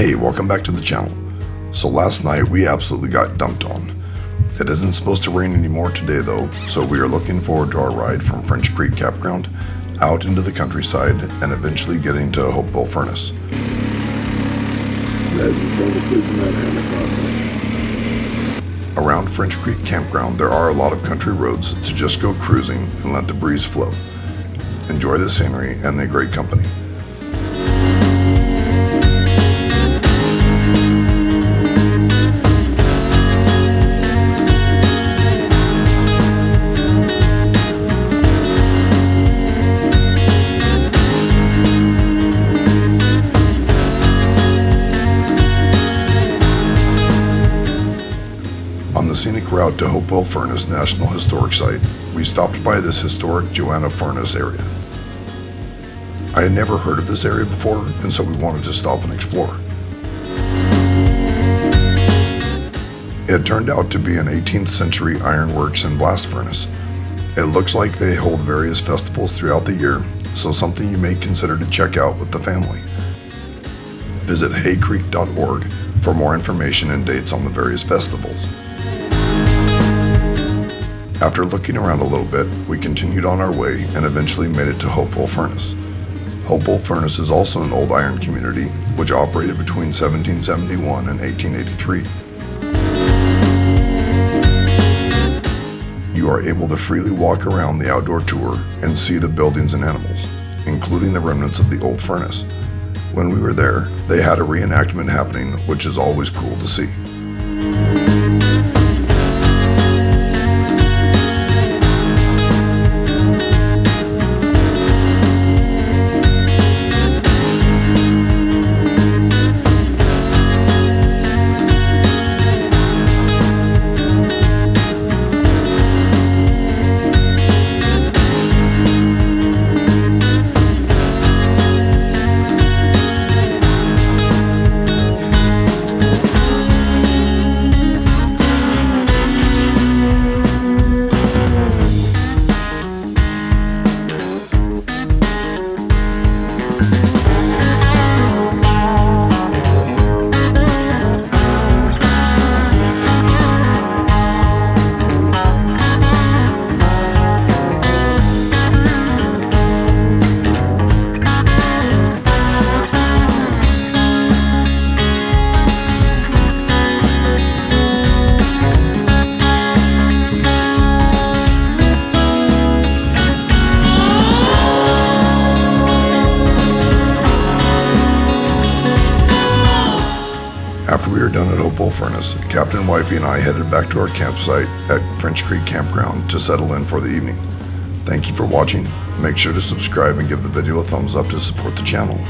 Hey, welcome back to the channel. So last night we absolutely got dumped on. It isn't supposed to rain anymore today though, so we are looking forward to our ride from French Creek Campground out into the countryside and eventually getting to Hopewell Furnace. Imagine trying to sleep in that hammock last night. Around French Creek Campground there are a lot of country roads to just go cruising and let the breeze flow. Enjoy the scenery and the great company. On the scenic route to Hopewell Furnace National Historic Site, we stopped by this historic Joanna Furnace area. I had never heard of this area before, and so we wanted to stop and explore. It turned out to be an 18th century ironworks and blast furnace. It looks like they hold various festivals throughout the year, so something you may consider to check out with the family. Visit haycreek.org for more information and dates on the various festivals. After looking around a little bit, we continued on our way and eventually made it to Hopewell Furnace. Hopewell Furnace is also an old iron community which operated between 1771 and 1883. You are able to freely walk around the outdoor tour and see the buildings and animals, including the remnants of the old furnace. When we were there, they had a reenactment happening, which is always cool to see. After we were done at Hopewell Furnace, Captain Wifey and I headed back to our campsite at French Creek Campground to settle in for the evening. Thank you for watching. Make sure to subscribe and give the video a thumbs up to support the channel.